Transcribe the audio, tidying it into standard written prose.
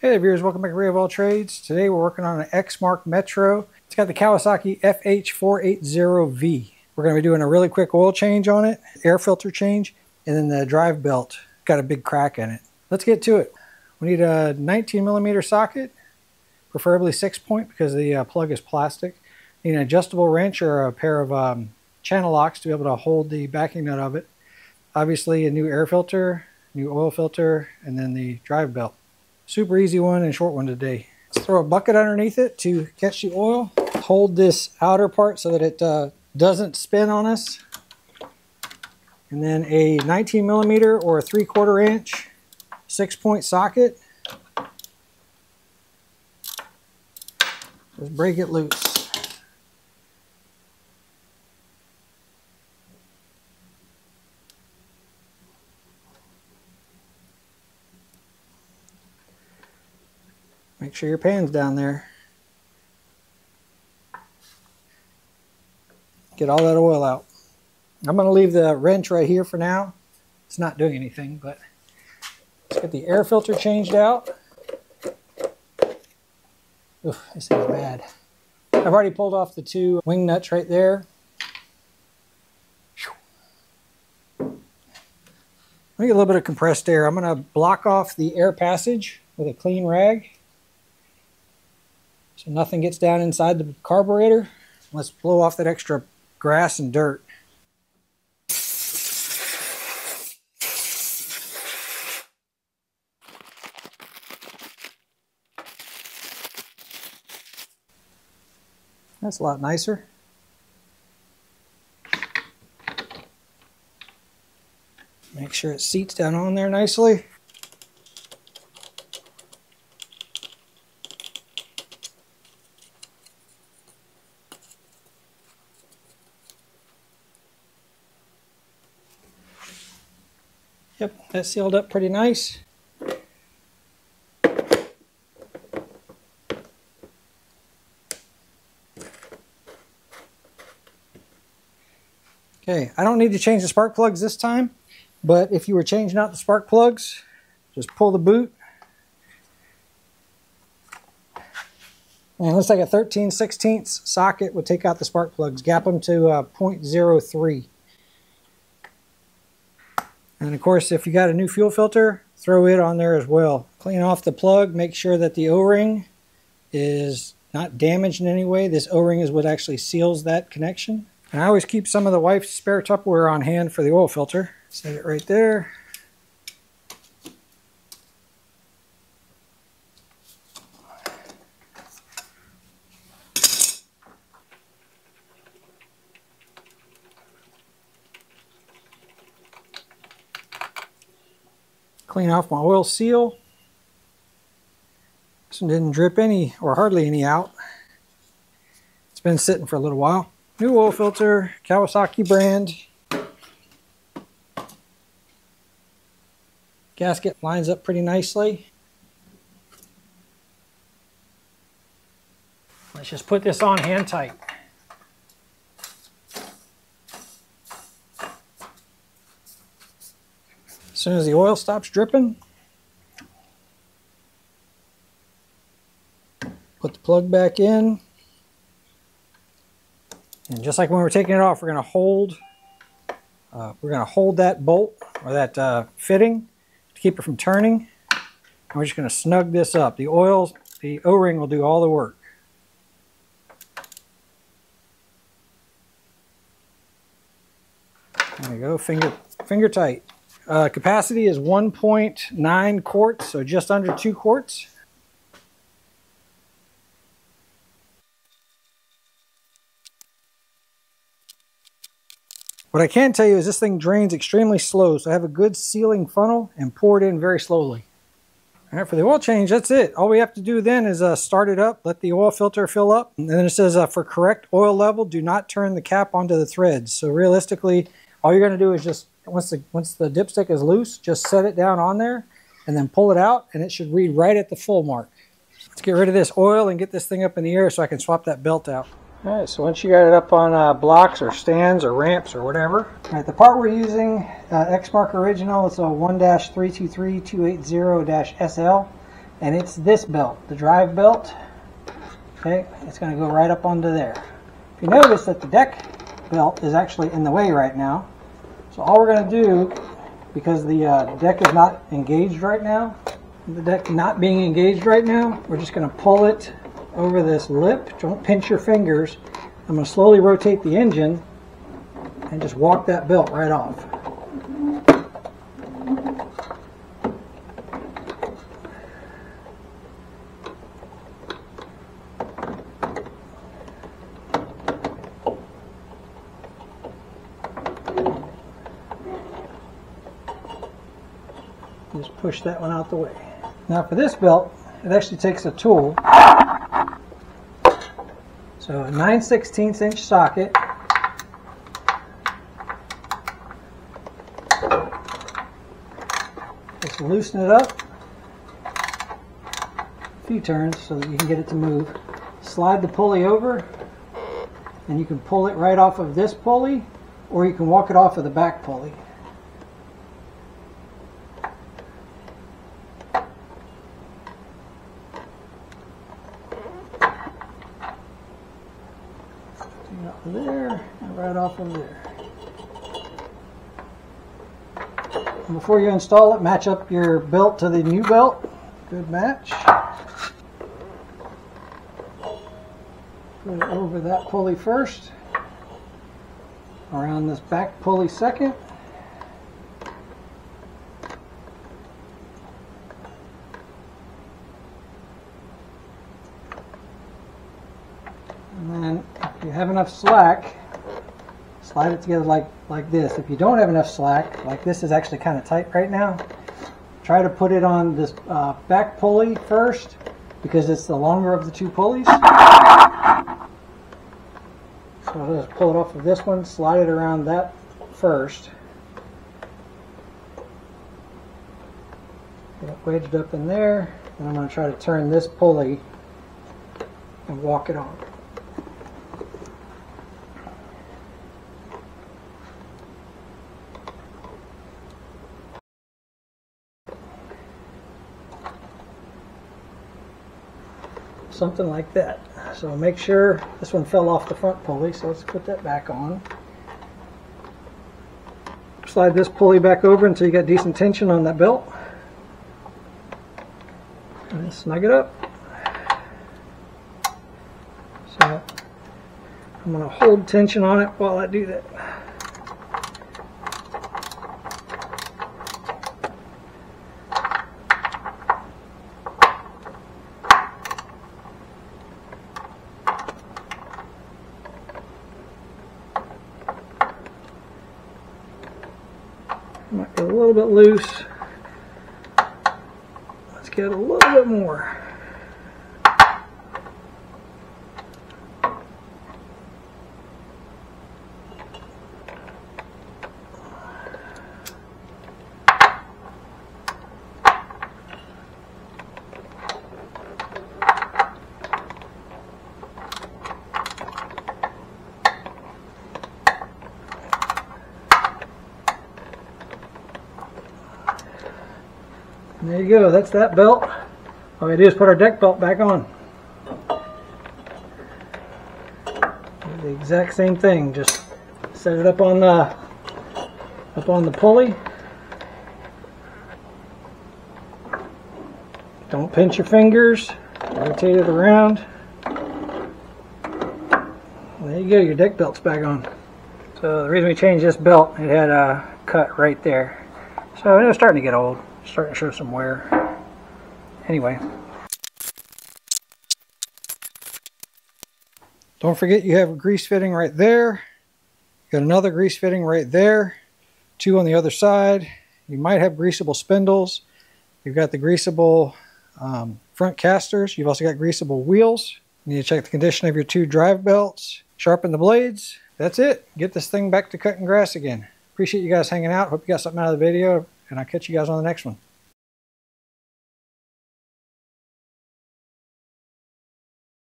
Hey there viewers, welcome back to Ray of All Trades. Today we're working on an Exmark Metro. It's got the Kawasaki FH430V. We're going to be doing a really quick oil change on it, air filter change, and then the drive belt got a big crack in it. Let's get to it. We need a 19mm socket, preferably 6-point because the plug is plastic. Need an adjustable wrench or a pair of channel locks to be able to hold the backing nut of it. Obviously a new air filter, new oil filter, and then the drive belt. Super easy one and short one today. Let's throw a bucket underneath it to catch the oil. Hold this outer part so that it doesn't spin on us. And then a 19mm or a 3/4 inch 6-point socket. Just break it loose. Make sure your pan's down there. Get all that oil out. I'm going to leave the wrench right here for now. It's not doing anything, but let's get the air filter changed out. Oof, this thing's bad. I've already pulled off the 2 wing nuts right there. Let me get a little bit of compressed air. I'm going to block off the air passage with a clean rag, so nothing gets down inside the carburetor. Let's blow off that extra grass and dirt. That's a lot nicer. Make sure it seats down on there nicely. Yep, that sealed up pretty nice. Okay, I don't need to change the spark plugs this time, but if you were changing out the spark plugs, just pull the boot. And it looks like a 13/16 socket would take out the spark plugs. Gap them to 0.03. And of course, if you got a new fuel filter, throw it on there as well. Clean off the plug, make sure that the O-ring is not damaged in any way. This O-ring is what actually seals that connection. And I always keep some of the wife's spare Tupperware on hand for the oil filter. Set it right there. Clean off my oil seal. This one didn't drip any or hardly any out. It's been sitting for a little while. New oil filter, Kawasaki brand. Gasket lines up pretty nicely. Let's just put this on hand tight. As soon as the oil stops dripping, put the plug back in. And just like when we're taking it off, we're going to hold that bolt or that fitting to keep it from turning. And we're just going to snug this up. The O-ring will do all the work. There we go, finger tight. Capacity is 1.9 quarts, so just under 2 quarts. What I can tell you is this thing drains extremely slow, so have a good sealing funnel and pour it in very slowly. All right, for the oil change, that's it. All we have to do then is start it up, let the oil filter fill up, and then it says for correct oil level, do not turn the cap onto the threads. So realistically, all you're going to do is just once the dipstick is loose, just set it down on there and then pull it out, and it should read right at the full mark. Let's get rid of this oil and get this thing up in the air so I can swap that belt out. All right, so once you got it up on blocks or stands or ramps or whatever, all right, the part we're using, Exmark original, it's a 1-323-280-SL. and it's this belt, the drive belt. Okay, it's going to go right up onto there. If you notice that the deck belt is actually in the way right now, so all we're going to do, because the deck is not engaged right now, the deck not being engaged right now, we're just going to pull it over this lip. Don't pinch your fingers. I'm going to slowly rotate the engine and just walk that belt right off. Just push that one out the way. Now for this belt, it actually takes a tool. So a 9/16 inch socket. Just loosen it up a few turns so that you can get it to move. Slide the pulley over, and you can pull it right off of this pulley, or you can walk it off of the back pulley. There and right off of there. And before you install it, match up your belt to the new belt. Good match. Put it over that pulley first, around this back pulley second. And then if you have enough slack, slide it together like this. If you don't have enough slack, like this is actually kind of tight right now, try to put it on this back pulley first, because it's the longer of the two pulleys. So I'll just pull it off of this one, slide it around that first. Get it wedged up in there, and I'm going to try to turn this pulley and walk it on. Something like that. So make sure this one fell off the front pulley, so let's put that back on. Slide this pulley back over until you got decent tension on that belt. And snug it up. So I'm going to hold tension on it while I do that. Might get a little bit loose. Let's get a little bit more. And there you go, that's that belt. All we do is put our deck belt back on. Do the exact same thing, just set it up on the pulley. Don't pinch your fingers, rotate it around. There you go, your deck belt's back on. So the reason we changed this belt, it had a cut right there. So it was starting to get old. Starting to show some wear. Anyway, don't forget you have a grease fitting right there. You got another grease fitting right there. Two on the other side. You might have greasable spindles. You've got the greasable front casters. You've also got greasable wheels. You need to check the condition of your two drive belts. Sharpen the blades. That's it. Get this thing back to cutting grass again. Appreciate you guys hanging out. Hope you got something out of the video, and I'll catch you guys on the next one.